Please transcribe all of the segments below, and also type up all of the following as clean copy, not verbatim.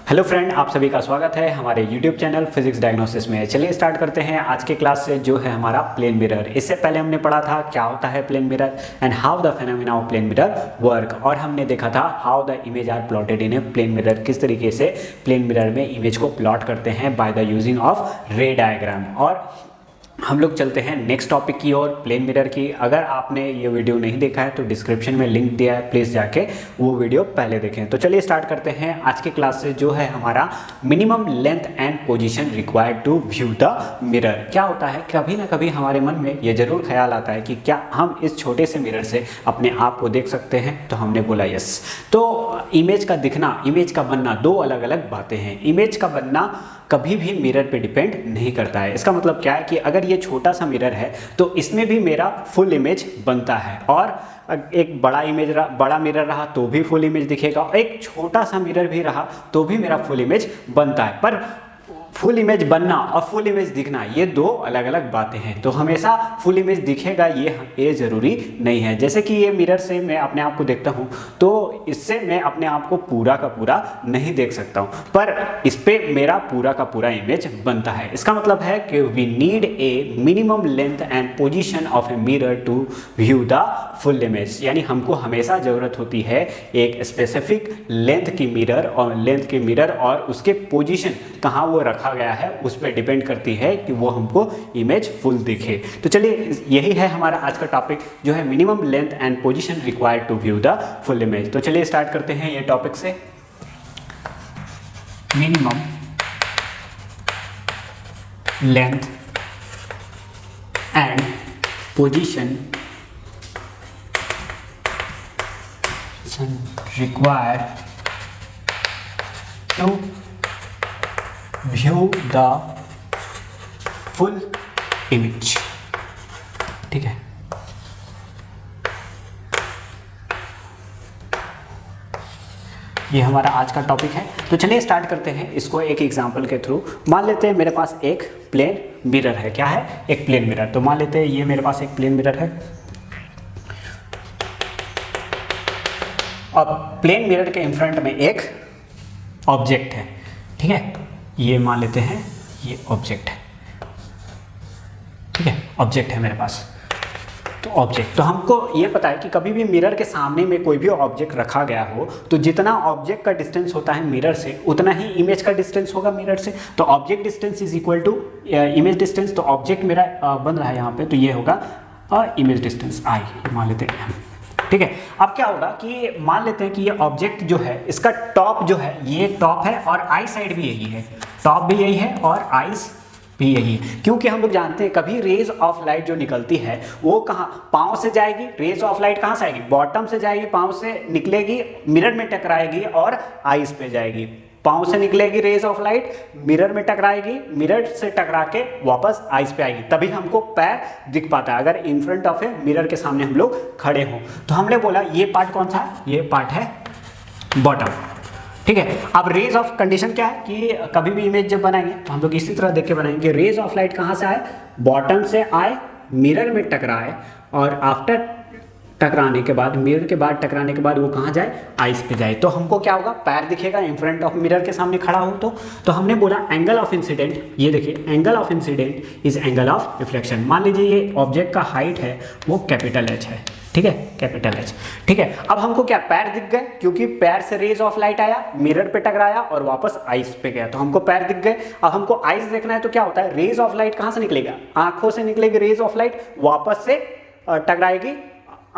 Hello friend, आप सभी का स्वागत है हमारे YouTube चैनल फिजिक्स डायग्नोसिस में। चलिए स्टार्ट करते हैं आज के क्लास से, जो है हमारा प्लेन मिरर। इससे पहले हमने पढ़ा था क्या होता है plane mirror and how the phenomena of plane mirror work, और हमने देखा था how the image are plotted in a plane mirror, किस तरीके से प्लेन मिरर में इमेज को प्लॉट करते हैं by the using of ray diagram. और हम लोग चलते हैं नेक्स्ट टॉपिक की ओर, प्लेन मिरर की। अगर आपने ये वीडियो नहीं देखा है तो डिस्क्रिप्शन में लिंक दिया है, प्लीज़ जाके वो वीडियो पहले देखें। तो चलिए स्टार्ट करते हैं आज के क्लास से, जो है हमारा minimum length and position required to view the mirror. क्या होता है, कभी ना कभी हमारे मन में ये जरूर ख्याल आता है कि क्या हम इस छोटे से मिरर से अपने आप को देख सकते हैं। तो हमने बोला यस। तो इमेज का दिखना, इमेज का बनना दो अलग अलग बातें हैं। इमेज का बनना कभी भी मिरर पे डिपेंड नहीं करता है। इसका मतलब क्या है कि अगर ये छोटा सा मिरर है तो इसमें भी मेरा फुल इमेज बनता है, और एक बड़ा मिरर रहा तो भी फुल इमेज दिखेगा, एक छोटा सा मिरर भी रहा तो भी मेरा फुल इमेज बनता है। पर फुल इमेज बनना और फुल इमेज दिखना ये दो अलग अलग बातें हैं। तो हमेशा फुल इमेज दिखेगा ये ज़रूरी नहीं है। जैसे कि ये मिरर से मैं अपने आप को देखता हूँ तो इससे मैं अपने आप को पूरा का पूरा नहीं देख सकता हूँ, पर इस पे मेरा पूरा का पूरा इमेज बनता है। इसका मतलब है कि we need a minimum length and position of a mirror to view the full image. यानी हमको हमेशा ज़रूरत होती है एक स्पेसिफिक लेंथ की मिरर, और उसके पोजीशन कहाँ वो रखा गया है उस पर डिपेंड करती है कि वो हमको इमेज फुल दिखे। तो चलिए, यही है हमारा आज का टॉपिक, जो है minimum length and position required to view the full image. तो चलिए स्टार्ट करते हैं ये टॉपिक से। Minimum length and position required to view the full image। ठीक है, ये हमारा आज का टॉपिक है। तो चलिए स्टार्ट करते हैं इसको एक एग्जांपल के थ्रू। मान लेते हैं मेरे पास एक प्लेन मिरर है। क्या है? एक प्लेन मिरर। तो मान लेते हैं ये मेरे पास एक प्लेन मिरर है, और प्लेन मिरर के इन फ्रंट में एक ऑब्जेक्ट है। ठीक है, ये मान लेते हैं ये ऑब्जेक्ट है। ठीक है, ऑब्जेक्ट है मेरे पास। तो ऑब्जेक्ट, तो हमको ये पता है कि कभी भी मिरर के सामने में कोई भी ऑब्जेक्ट रखा गया हो तो जितना ऑब्जेक्ट का डिस्टेंस होता है मिरर से, उतना ही इमेज का डिस्टेंस होगा मिरर से। तो object distance is equal to image distance. तो ऑब्जेक्ट मेरा बन रहा है यहाँ पे, तो ये होगा इमेज डिस्टेंस आई, मान लेते हैं। ठीक है, अब क्या होगा कि मान लेते हैं कि ये ऑब्जेक्ट जो है, इसका टॉप जो है, ये टॉप है और आई साइड भी यही है, टॉप भी यही है और आईज भी यही है। क्योंकि हम लोग जानते हैं कभी रेज ऑफ लाइट जो निकलती है वो कहाँ, पाँव से जाएगी। रेज ऑफ लाइट कहाँ से आएगी? बॉटम से जाएगी, पाँव से निकलेगी, मिरर में टकराएगी और आईज पे जाएगी। पाँव से निकलेगी रेज ऑफ लाइट, मिरर में टकराएगी, मिरर से टकरा के वापस आइज पे आएगी, तभी हमको पैर दिख पाता है अगर in front of a mirror के सामने हम लोग खड़े हों। तो हमने बोला ये पार्ट कौन सा है? ये पार्ट है बॉटम। ठीक है, अब रेज ऑफ कंडीशन क्या है कि कभी भी इमेज जब बनाएंगे तो हम लोग इसी तरह देख के बनाएंगे। रेज ऑफ लाइट कहाँ से आए? बॉटम से आए, मिरर में टकराए, और आफ्टर टकराने के बाद, मिरर के बाद टकराने के बाद वो कहाँ जाए? आइज पे जाए। तो हमको क्या होगा? पैर दिखेगा इन फ्रंट ऑफ मिरर के सामने खड़ा हो। तो हमने बोला एंगल ऑफ इंसिडेंट, ये देखिए angle of incident is angle of reflection. मान लीजिए ये ऑब्जेक्ट का हाइट है वो कैपिटल एच है। ठीक है, कैपिटल एच। ठीक है, अब हमको क्या, पैर दिख गए, क्योंकि पैर से रेज ऑफ लाइट आया, मिरर पे टकराया और वापस आइज पे गया, तो हमको पैर दिख गए। अब हमको आइज देखना है तो क्या होता है? रेज ऑफ लाइट कहाँ से निकलेगा? आंखों से निकलेगी रेज ऑफ लाइट, वापस से टकराएगी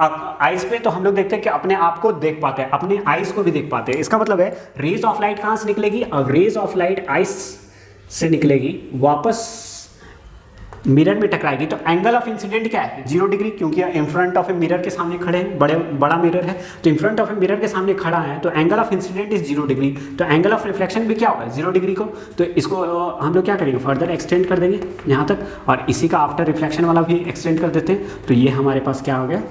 आइज पे, तो हम लोग देखते हैं कि अपने आप को देख पाते हैं, अपने आइज को भी देख पाते हैं। इसका मतलब है रेज ऑफ लाइट कहाँ से निकलेगी? अब रेज ऑफ लाइट आइज से निकलेगी, वापस मिरर में टकराएगी। तो एंगल ऑफ इंसिडेंट क्या है? 0 डिग्री, क्योंकि in front of a mirror के सामने खड़े हैं, बड़ा मिरर है, तो in front of a mirror के सामने खड़ा है, तो angle of incident is 0 degree. तो एंगल ऑफ रिफ्लेक्शन भी क्या होगा? 0 डिग्री को। तो इसको हम लोग क्या करेंगे? फर्दर एक्सटेंड कर देंगे यहाँ तक, और इसी का आफ्टर रिफ्लेक्शन वाला भी एक्सटेंड कर देते हैं। तो ये हमारे पास क्या हो गया?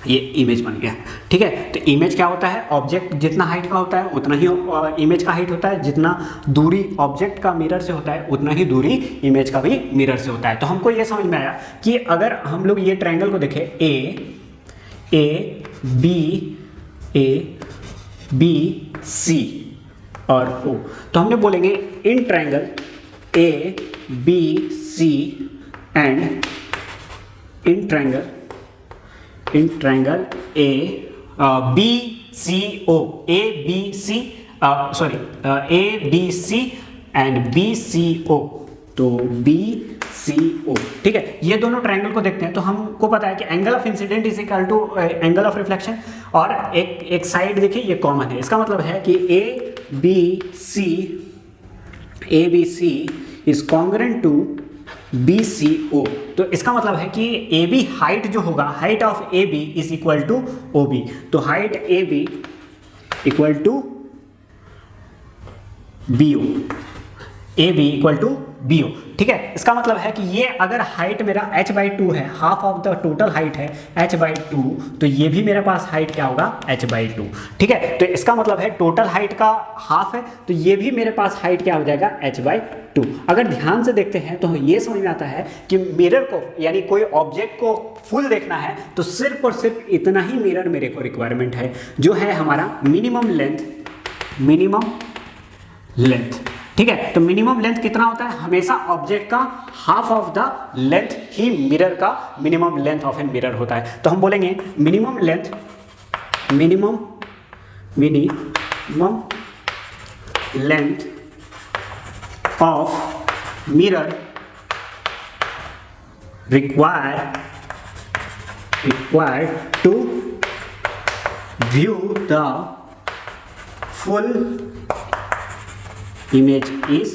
ये इमेज बन गया। ठीक है, तो इमेज क्या होता है? ऑब्जेक्ट जितना हाइट का होता है उतना ही इमेज का हाइट होता है, जितना दूरी ऑब्जेक्ट का मिरर से होता है उतना ही दूरी इमेज का भी मिरर से होता है। तो हमको ये समझ में आया कि अगर हम लोग ये ट्रायंगल को देखें, ए बी सी, और O। तो हमने बोलेंगे in triangle A B C and in triangle A B C O, A B C A B C and B C O, तो बी सी ओ, ठीक है। ये दोनों ट्रायंगल को देखते हैं तो हमको पता है कि angle of incident is equal to angle of reflection, और एक साइड देखिए ये कॉमन है, इसका मतलब है कि A B C is congruent to B C O. तो इसका मतलब है कि ए बी हाइट जो होगा, height of A B is equal to O B, तो height A B equal to B O, A B equal to B O, ठीक है। इसका मतलब है कि ये अगर हाइट मेरा h/2 है, half of the total height है h/2, तो ये भी मेरे पास हाइट क्या होगा h/2, ठीक है। तो इसका मतलब है टोटल हाइट का हाफ है, तो ये भी मेरे पास हाइट क्या हो जाएगा h/2। अगर ध्यान से देखते हैं तो ये समझ में आता है कि मिरर को, यानी कोई ऑब्जेक्ट को फुल देखना है तो सिर्फ और सिर्फ इतना ही मिरर मेरे को रिक्वायरमेंट है, जो है हमारा मिनिमम लेंथ, ठीक है। तो मिनिमम लेंथ कितना होता है, हमेशा ऑब्जेक्ट का हाफ ऑफ द लेंथ ही मिरर का minimum length of a mirror होता है। तो हम बोलेंगे minimum length of mirror required to view the full image is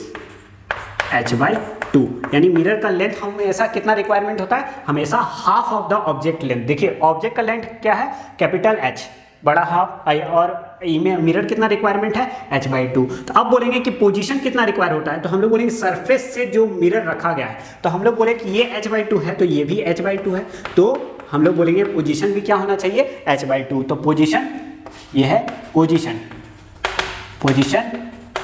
h/2, यानी मिरर का लेंथ हमेशा कितना रिक्वायरमेंट होता है, हमेशा half of the object length. देखिए ऑब्जेक्ट का लेंथ क्या है, कैपिटल H, बड़ा हाफ आई, और मिरर कितना रिक्वायरमेंट है h/2। तो अब बोलेंगे कि पोजीशन कितना रिक्वायर होता है, तो हम लोग बोलेंगे सरफेस से जो मिरर रखा गया है, तो हम लोग बोले कि ये h/2 है तो ये भी h/2 है, तो हम लोग बोलेंगे पोजीशन भी क्या होना चाहिए h/2। तो पोजीशन ये है पोजीशन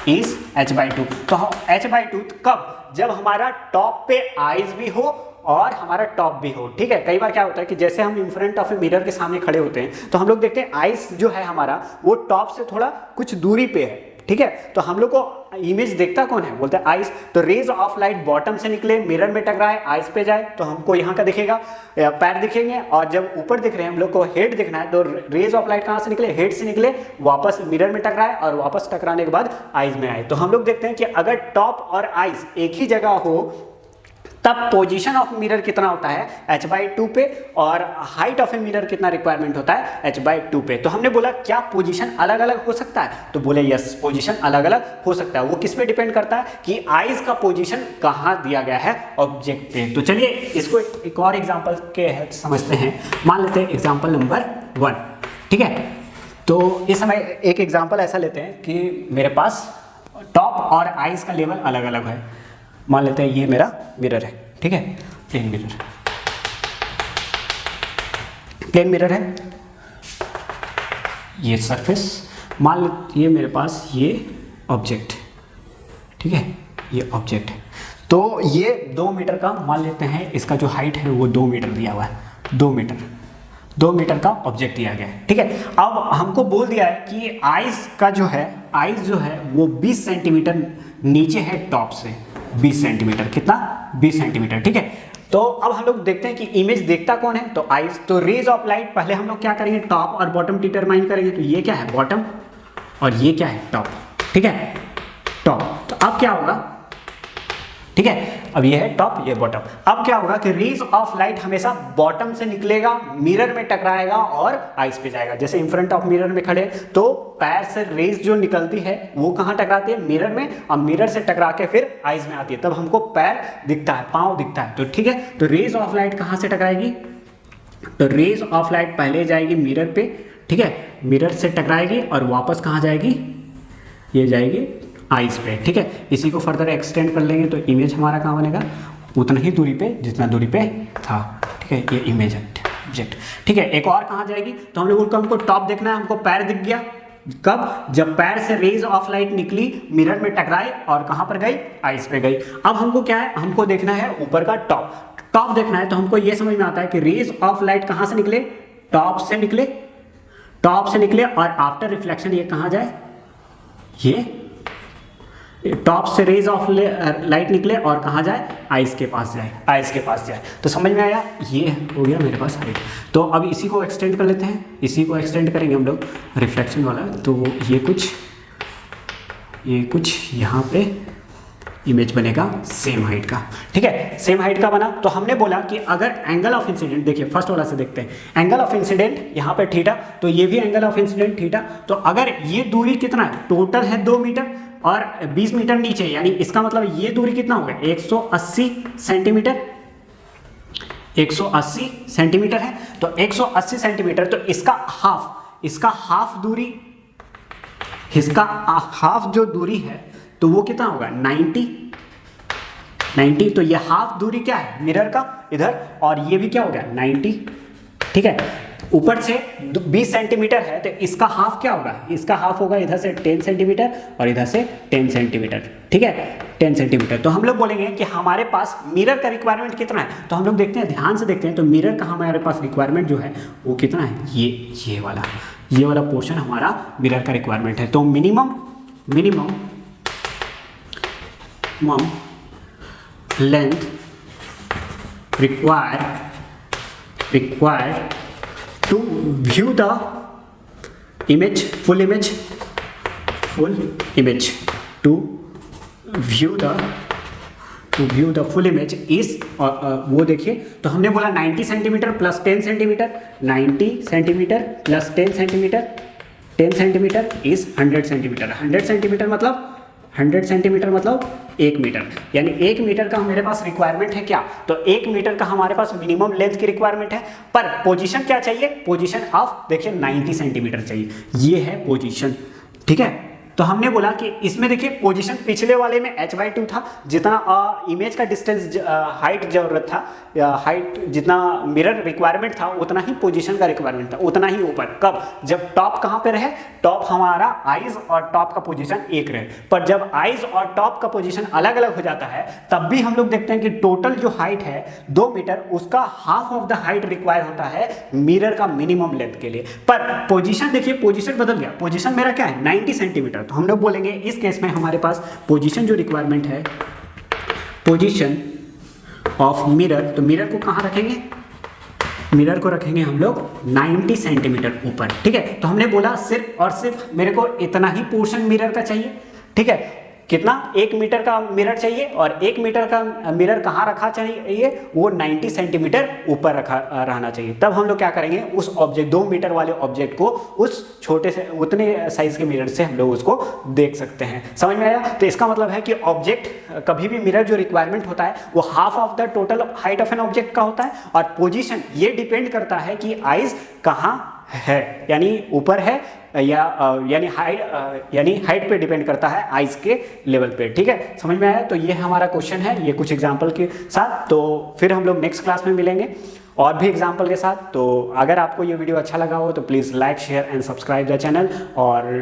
इज h/2। तो h/2 कब, जब हमारा टॉप पे आईज भी हो और हमारा टॉप भी हो, ठीक है। कई बार क्या होता है कि जैसे हम in front of a mirror के सामने खड़े होते हैं तो हम लोग देखते हैं आईज जो है हमारा वो टॉप से थोड़ा कुछ दूरी पे है, ठीक है। तो हम लोग को इमेज देखता कौन है, बोलते हैं आइज। तो रेज ऑफ लाइट बॉटम से निकले, मिरर में टकराए, आइज पे जाए तो हमको यहाँ का दिखेगा, पैर दिखेंगे, और जब ऊपर दिख रहे हैं हम लोग को हेड दिखना है, तो रेज ऑफ लाइट कहाँ से निकले, हेड से निकले, वापस मिरर में टकराए और वापस टकराने के बाद आइज में आए। तो हम लोग देखते हैं कि अगर टॉप और आइज एक ही जगह हो तब पोजीशन ऑफ मिरर कितना होता है h/2 पे, और हाइट ऑफ ए मिरर कितना रिक्वायरमेंट होता है h/2 पे। तो हमने बोला क्या पोजीशन अलग अलग हो सकता है, तो बोले यस पोजीशन अलग अलग हो सकता है। वो किस पे डिपेंड करता है कि आइज का पोजीशन कहाँ दिया गया है ऑब्जेक्ट पे। तो चलिए इसको एक और एग्जांपल के हेल्प समझते हैं। मान लेते हैं एग्जांपल नंबर 1, ठीक है। तो इस समय एक एग्जांपल ऐसा लेते हैं कि मेरे पास टॉप और आइज का लेवल अलग अलग है। मान लेते हैं ये मेरा मिरर है, ठीक है, प्लेन मिरर है, ये सरफेस, मान लो ये मेरे पास ये ऑब्जेक्ट, ठीक है, ये ऑब्जेक्ट है। तो ये 2 मीटर का मान लेते हैं, इसका जो हाइट है वो 2 मीटर दिया हुआ है, 2 मीटर का ऑब्जेक्ट दिया गया है, ठीक है। अब हमको बोल दिया है कि आइज जो है वो 20 सेंटीमीटर नीचे है टॉप से, 20 सेंटीमीटर, कितना 20 सेंटीमीटर, ठीक है। तो अब हम लोग देखते हैं कि इमेज देखता कौन है, तो आइज। तो रेज ऑफ लाइट पहले हम लोग क्या करेंगे, टॉप और बॉटम डिटरमाइन करेंगे। तो ये क्या है बॉटम और ये क्या है टॉप, ठीक है, टॉप। तो अब क्या होगा, ठीक है, अब ये है टॉप, ये बॉटम। अब क्या होगा कि रेज ऑफ लाइट हमेशा बॉटम से निकलेगा, मिरर में टकराएगा और आइज पे जाएगा। जैसे इन फ्रंट ऑफ मिरर में खड़े तो पैर से रेज जो निकलती है वो कहाँ टकराती है, मिरर में, और मिरर से टकरा के फिर आइज में आती है, तब हमको पैर दिखता है, पाँव दिखता है। तो ठीक है, तो रेज ऑफ लाइट कहाँ से टकराएगी, तो रेज ऑफ लाइट पहले जाएगी मिरर पे, ठीक है, मिरर से टकराएगी और वापस कहाँ जाएगी, ये जाएगी आइज पे, ठीक है। इसी को फर्दर एक्सटेंड कर लेंगे तो इमेज हमारा कहाँ बनेगा, उतना ही दूरी पे जितना दूरी पे था, ठीक है, ये इमेज ऑब्जेक्ट, ठीक है। एक और कहाँ जाएगी, तो हम लोगों को हमको टॉप देखना है, हमको पैर दिख गया, कब, जब पैर से रेज ऑफ लाइट निकली, मिरर में टकराई और कहाँ पर गई, आइज पे गई। अब हमको क्या है, हमको देखना है ऊपर का टॉप देखना है। तो हमको ये समझ में आता है कि रेज ऑफ लाइट कहाँ से निकले, टॉप से निकले और आफ्टर रिफ्लेक्शन ये कहाँ जाए, ये टॉप से रेज ऑफ लाइट निकले और कहाँ जाए, आइस के पास जाए, आइस के पास जाए। तो समझ में आया, ये हो गया मेरे पास हाइट। तो अब इसी को एक्सटेंड कर लेते हैं, इसी को एक्सटेंड करेंगे हम लोग रिफ्लेक्शन वाला। तो ये कुछ यहाँ पे इमेज बनेगा सेम हाइट का, ठीक है, सेम हाइट का बना। तो हमने बोला कि अगर एंगल ऑफ इंसिडेंट, देखिए फर्स्ट वाला से देखते हैं, एंगल ऑफ इंसिडेंट यहाँ पे थीटा, तो ये भी एंगल ऑफ इंसिडेंट थीटा। तो अगर ये दूरी कितना है, टोटल है 2 मीटर और 20 मीटर नीचे, यानी इसका मतलब ये दूरी कितना होगा, 180 सेंटीमीटर, 180 सेंटीमीटर है। तो 180 सेंटीमीटर, तो इसका हाफ दूरी, इसका हाफ जो दूरी है तो वो कितना होगा, 90। तो ये हाफ दूरी क्या है मिरर का इधर, और ये भी क्या हो गया 90, ठीक है। ऊपर से 20 सेंटीमीटर है, तो इसका हाफ क्या होगा, इसका हाफ होगा इधर से 10 सेंटीमीटर और इधर से 10 सेंटीमीटर, ठीक है, 10 सेंटीमीटर। तो हम लोग बोलेंगे कि हमारे पास मिरर का रिक्वायरमेंट कितना है। तो हम लोग देखते हैं, ध्यान से देखते हैं, तो मिरर का हमारे पास रिक्वायरमेंट जो है वो कितना है, ये वाला पोर्शन हमारा मिरर का रिक्वायरमेंट है। तो minimum length required to view the image, full image, to view the full image is, वो देखिए, तो हमने बोला 90 centimetre plus 10 centimetre, 90 centimetre plus 10 centimetre, 10 centimetre is 100 centimetre. 100 centimetre मतलब 1 मीटर, यानी 1 मीटर का मेरे पास रिक्वायरमेंट है क्या, तो 1 मीटर का हमारे पास मिनिमम लेंथ की रिक्वायरमेंट है। पर पोजीशन क्या चाहिए, पोजीशन ऑफ देखिए 90 सेंटीमीटर चाहिए, ये है पोजीशन, ठीक है। तो हमने बोला कि इसमें देखिए पोजीशन पिछले वाले में h/2 था, जितना इमेज का डिस्टेंस हाइट जरूरत था, हाइट जितना मिरर रिक्वायरमेंट था उतना ही पोजीशन का रिक्वायरमेंट था, उतना ही ऊपर। कब, जब टॉप कहाँ पे रहे, टॉप हमारा आइज और टॉप का पोजीशन एक रहे। पर जब आइज और टॉप का पोजीशन अलग अलग हो जाता है, तब भी हम लोग देखते हैं कि टोटल जो हाइट है 2 मीटर, उसका half of the height require होता है मिरर का मिनिमम लेंथ के लिए। पर पोजीशन देखिए, पोजीशन बदल गया, पोजीशन मेरा क्या है 90 सेंटीमीटर। तो हम लोग बोलेंगे इस केस में हमारे पास पोजीशन जो रिक्वायरमेंट है, पोजीशन ऑफ मिरर, तो मिरर को कहाँ रखेंगे, मिरर को रखेंगे हम लोग 90 सेंटीमीटर ऊपर, ठीक है। तो हमने बोला सिर्फ और सिर्फ मेरे को इतना ही पोर्शन मिरर का चाहिए, ठीक है। कितना, 1 मीटर का मिरर चाहिए, और 1 मीटर का मिरर कहाँ रखा चाहिए, वो 90 सेंटीमीटर ऊपर रहना चाहिए। तब हम लोग क्या करेंगे, उस ऑब्जेक्ट 2 मीटर वाले ऑब्जेक्ट को उस छोटे से उतने साइज के मिरर से हम लोग उसको देख सकते हैं। समझ में आया। तो इसका मतलब है कि ऑब्जेक्ट कभी भी मिरर जो रिक्वायरमेंट होता है वो half of the total height of an object का होता है, और पोजीशन ये डिपेंड करता है कि आइज कहाँ है, यानी ऊपर है या यानी हाइट पे डिपेंड करता है आइज के लेवल पे, ठीक है। समझ में आया। तो ये हमारा क्वेश्चन है, ये कुछ एग्जांपल के साथ। तो फिर हम लोग नेक्स्ट क्लास में मिलेंगे और भी एग्जांपल के साथ। तो अगर आपको ये वीडियो अच्छा लगा हो तो please like, share and subscribe the channel. और